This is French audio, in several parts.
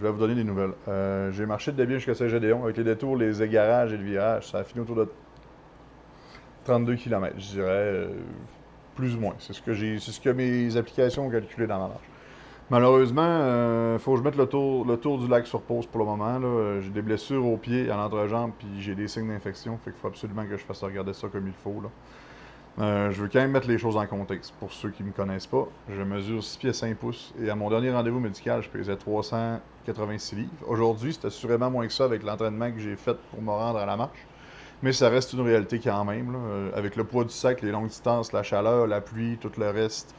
je vais vous donner des nouvelles. J'ai marché de Desbiens jusqu'à Saint-Gédéon avec les détours, les égarages et le virage. Ça a fini autour de 32 km, je dirais, plus ou moins. C'est ce que mes applications ont calculé dans ma marche. Malheureusement, il faut que je mette le tour du lac sur pause pour le moment. Là. J'ai des blessures aux pieds, à l'entrejambe, puis j'ai des signes d'infection. Fait qu'il faut absolument que je fasse regarder ça comme il faut. Là. Je veux quand même mettre les choses en contexte. Pour ceux qui ne me connaissent pas, je mesure 6 pieds 5 pouces et à mon dernier rendez-vous médical, je pesais 386 livres. Aujourd'hui, c'est assurément moins que ça avec l'entraînement que j'ai fait pour me rendre à la marche. Mais ça reste une réalité quand même. Là. Avec le poids du sac, les longues distances, la chaleur, la pluie, tout le reste,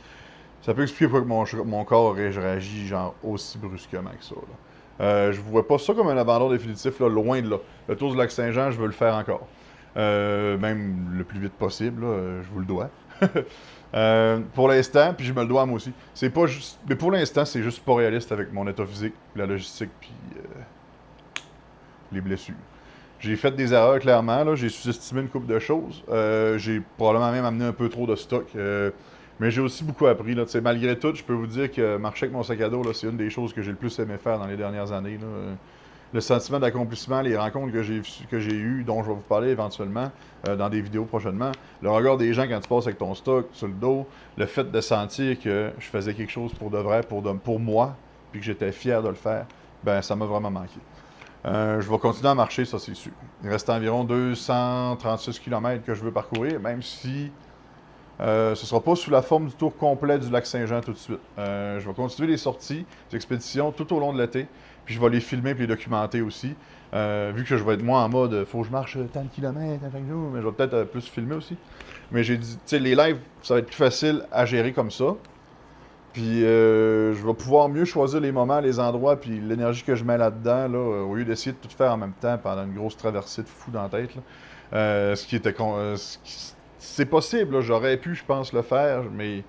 ça peut expliquer pourquoi mon corps réagit genre aussi brusquement que ça. Là. Je ne vois pas ça comme un abandon définitif, là, loin de là. Le Tour du Lac-Saint-Jean, je veux le faire encore. Même le plus vite possible, là, je vous le dois. Pour l'instant, puis je me le dois à moi aussi. C'est pas juste. Mais pour l'instant, c'est juste pas réaliste avec mon état physique, la logistique, puis les blessures. J'ai fait des erreurs, clairement. Là. J'ai sous-estimé une couple de choses. J'ai probablement même amené un peu trop de stock. Mais j'ai aussi beaucoup appris. Là. Malgré tout, je peux vous dire que marcher avec mon sac à dos, là, c'est une des choses que j'ai le plus aimé faire dans les dernières années. Là. Le sentiment d'accomplissement, les rencontres que j'ai eues, dont je vais vous parler éventuellement dans des vidéos prochainement, le regard des gens quand tu passes avec ton stock sur le dos, le fait de sentir que je faisais quelque chose pour de vrai, pour moi, puis que j'étais fier de le faire, ben ça m'a vraiment manqué. Je vais continuer à marcher, ça c'est sûr. Il reste environ 236 km que je veux parcourir, même si ce ne sera pas sous la forme du tour complet du lac Saint-Jean tout de suite. Je vais continuer les sorties, les expéditions tout au long de l'été, puis je vais les filmer et les documenter aussi. Vu que je vais être moi en mode, faut que je marche tant de kilomètres à chaque jour, mais je vais peut-être plus filmer aussi. Mais j'ai dit, tu sais, les lives, ça va être plus facile à gérer comme ça. Puis je vais pouvoir mieux choisir les moments, les endroits, puis l'énergie que je mets là-dedans, là, au lieu d'essayer de tout faire en même temps pendant une grosse traversée de fou dans la tête. Là. Ce qui était c'est possible, là, j'aurais pu, je pense, le faire, mais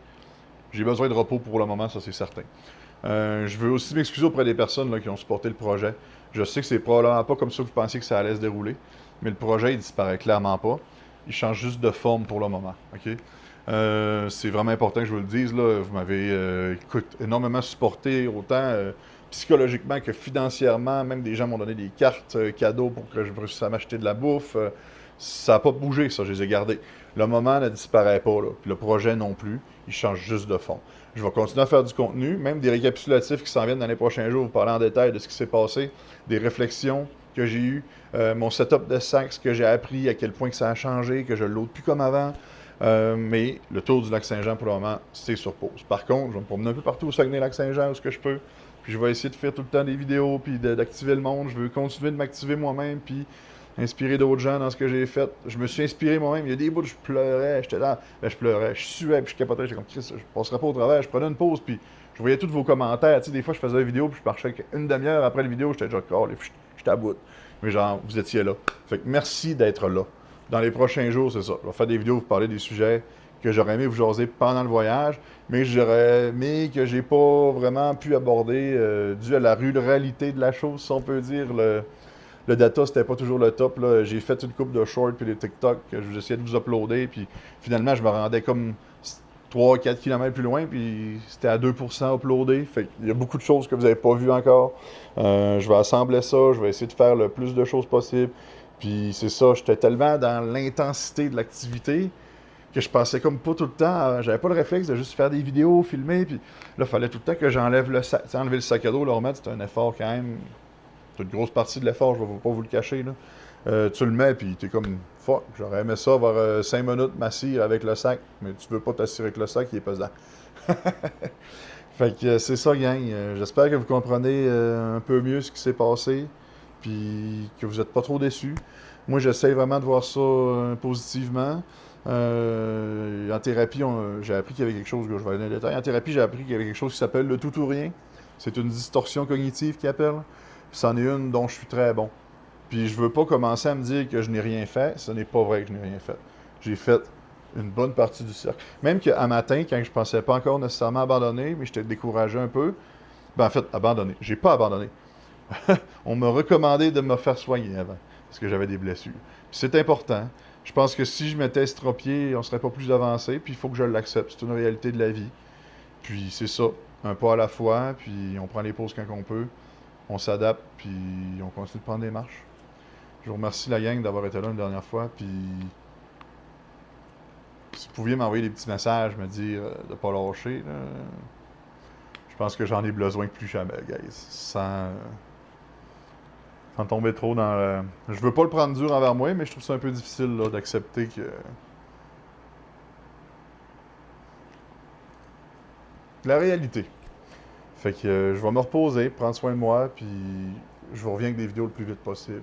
j'ai besoin de repos pour le moment, ça c'est certain. Je veux aussi m'excuser auprès des personnes là, qui ont supporté le projet. Je sais que c'est probablement pas comme ça que vous pensiez que ça allait se dérouler, mais le projet, il disparaît clairement pas. Il change juste de forme pour le moment, OK? C'est vraiment important que je vous le dise, là. Vous m'avez énormément supporté, autant psychologiquement que financièrement. Même des gens m'ont donné des cartes cadeaux pour que je réussisse à m'acheter de la bouffe. Ça n'a pas bougé, ça, je les ai gardés. Le moment ne disparaît pas, là. Puis le projet non plus. Il change juste de fond. Je vais continuer à faire du contenu, même des récapitulatifs qui s'en viennent dans les prochains jours, vous parler en détail de ce qui s'est passé, des réflexions que j'ai eues, mon setup de sac, ce que j'ai appris, à quel point que ça a changé, que je ne l'aude plus comme avant. Mais le tour du lac Saint-Jean, pour le moment, c'est sur pause. Par contre, je vais me promener un peu partout au Saguenay-Lac-Saint-Jean, où ce que je peux. Puis je vais essayer de faire tout le temps des vidéos, puis d'activer le monde. Je veux continuer de m'activer moi-même, puis inspirer d'autres gens dans ce que j'ai fait. Je me suis inspiré moi-même. Il y a des bouts où je pleurais, j'étais là, ben, je pleurais, je suais, puis je capotais. J'étais comme, Chris, je passerai pas au travers. Je prenais une pause, puis je voyais tous vos commentaires. Tu sais, des fois, je faisais une vidéo, puis je marchais une demi-heure après la vidéo, j'étais déjà, oh, j'étais à bout. Mais genre, vous étiez là. Fait que merci d'être là. Dans les prochains jours, c'est ça. Je vais faire des vidéos, vous parler des sujets que j'aurais aimé vous jaser pendant le voyage, mais j'aurais aimé que j'ai pas vraiment pu aborder dû à la ruralité de la chose, si on peut dire. Le data, c'était pas toujours le top. Là. J'ai fait une coupe de shorts puis des TikTok que j'essayais de vous uploader, puis finalement, je me rendais comme 3-4 km plus loin, puis c'était à 2% uploadé. Fait qu'il y a beaucoup de choses que vous n'avez pas vues encore. Je vais assembler ça, je vais essayer de faire le plus de choses possible. Puis c'est ça, j'étais tellement dans l'intensité de l'activité que je pensais comme pas tout le temps, j'avais pas le réflexe de juste faire des vidéos, filmer, puis là, il fallait tout le temps que j'enlève le sac. T'sais, enlever le sac à dos, le remettre, c'est un effort quand même, c'est une grosse partie de l'effort, je vais pas vous le cacher, là. Tu le mets, puis t'es comme, fuck, j'aurais aimé ça, avoir 5 minutes m'assire avec le sac, mais tu veux pas t'assirer avec le sac, il est pesant. Fait que c'est ça, gang. J'espère que vous comprenez un peu mieux ce qui s'est passé, puis que vous n'êtes pas trop déçus. Moi, j'essaie vraiment de voir ça positivement. En thérapie, j'ai appris qu'il y avait quelque chose, je vais aller dans les détails. En thérapie, j'ai appris qu'il y avait quelque chose qui s'appelle le tout ou rien. C'est une distorsion cognitive qu'ils appellent. Puis c'en est une dont je suis très bon. Puis je veux pas commencer à me dire que je n'ai rien fait. Ce n'est pas vrai que je n'ai rien fait. J'ai fait une bonne partie du cercle. Même qu'à matin, quand je pensais pas encore nécessairement abandonner, mais j'étais découragé un peu, ben en fait, abandonné. J'ai pas abandonné. On m'a recommandé de me faire soigner avant, parce que j'avais des blessures. Puis c'est important. Je pense que si je m'étais estropié, on serait pas plus avancé, puis il faut que je l'accepte. C'est une réalité de la vie. Puis c'est ça, un pas à la fois, puis on prend les pauses quand on peut. On s'adapte, puis on continue de prendre des marches. Je vous remercie la gang d'avoir été là une dernière fois, puis si vous pouviez m'envoyer des petits messages, me dire de pas lâcher, là, je pense que j'en ai besoin plus jamais, guys. Sans tomber trop dans le... Je veux pas le prendre dur envers moi, mais je trouve ça un peu difficile là, d'accepter que... La réalité. Fait que je vais me reposer, prendre soin de moi, puis je vous reviens avec des vidéos le plus vite possible.